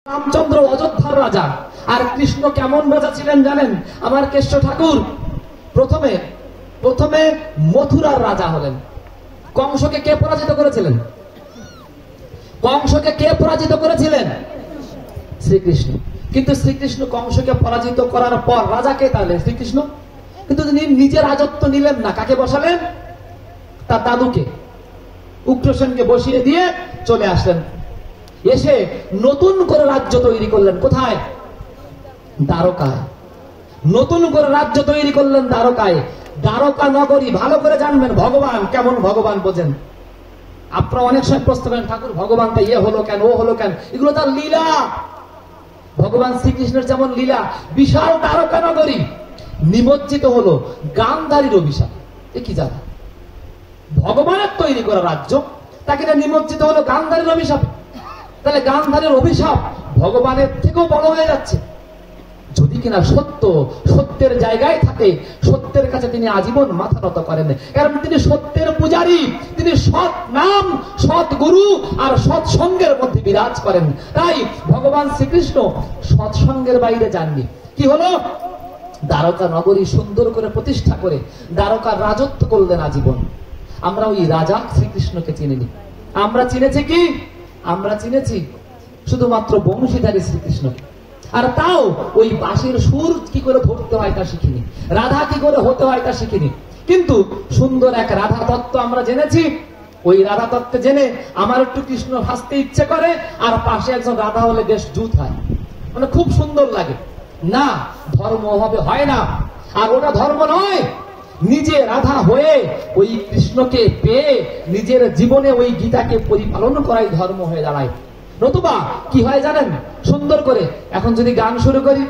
রামচন্দ্র অযোধ্যার রাজা, আর কৃষ্ণ কেমন রাজা ছিলেন জানেন? আমার কেষ্ট ঠাকুর প্রথমে মথুরার রাজা হলেন। কংসকে কে পরাজিত করেছিলেন? কংসকে কে পরাজিত করেছিলেন? শ্রীকৃষ্ণ। কিন্তু শ্রীকৃষ্ণ কংসকে পরাজিত করার পর রাজা কে তাহলে? শ্রীকৃষ্ণ। কিন্তু তিনি নিজের রাজত্ব নিলেন না, কাকে বসালেন? তার দাদুকে, উগ্রসেনকে বসিয়ে দিয়ে চলে আসলেন। এসে নতুন করে রাজ্য তৈরি করলেন। কোথায়? দ্বারকায়। নতুন করে রাজ্য তৈরি করলেন দ্বারকায়। দ্বারকা নগরী ভালো করে জানবেন। ভগবান কেমন ভগবান বোঝেন? আপনারা অনেক সময় প্রশ্ন করেন, ঠাকুর ভগবানটা ইয়ে হলো কেন, ও হলো কেন? এগুলো তার লীলা। ভগবান শ্রীকৃষ্ণের যেমন লীলা। বিশাল দ্বারকা নগরী নিমজ্জিত হলো গান্ধারীর অভিশাপ। এ কি জানা? ভগবানের তৈরি করা রাজ্য, তাকে নিমজ্জিত হলো গান্ধারীর অভিশাপ। তাহলে গান্ধারীর অভিশাপ ভগবানের থেকেও বড় হয়ে যাচ্ছে। যদি কিনা সত্যের জায়গায় থাকে, সত্যের কাছে তিনি আজীবন মাথা নত করেন, কারণ তিনি সত্যের পূজারী। তিনি সৎ নাম, সৎ গুরু আর সৎসঙ্গের মধ্যে বিরাজ করেন। তাই ভগবান শ্রীকৃষ্ণ সৎসঙ্গের বাইরে যাননি। কি হলো? দ্বারকা নগরী সুন্দর করে প্রতিষ্ঠা করে দ্বারকার রাজত্ব করলেন আজীবন। আমরা ওই রাজা শ্রীকৃষ্ণকে চিনিনি। আমরা চিনেছি কি? আমরা চিনেছি শুধুমাত্র বংশীধারী শ্রীকৃষ্ণকে। আর তাও ওই বাঁশির সুর কি করে ধরতে হয় তা শিখিনি, রাধা কি করে হতে হয় তা শিখিনি। কিন্তু সুন্দর এক রাধা তত্ত্ব আমরা জেনেছি। ওই রাধা তত্ত্ব জেনে আমার একটু কৃষ্ণ ভাসতে ইচ্ছে করে, আর পাশে একজন রাধা হলে বেশ জুত হয়, মানে খুব সুন্দর লাগে। না, ধর্ম ওভাবে হয় না। আর ওটা ধর্ম নয়। নিজে রাধা হয়ে ওই কৃষ্ণকে পেয়ে নিজের জীবনে ওই গীতাকে পরিপালন করাই ধর্ম হয়ে দাঁড়ায়। নতুবা কি হয় জানেন? সুন্দর করে এখন যদি গান শুরু করি,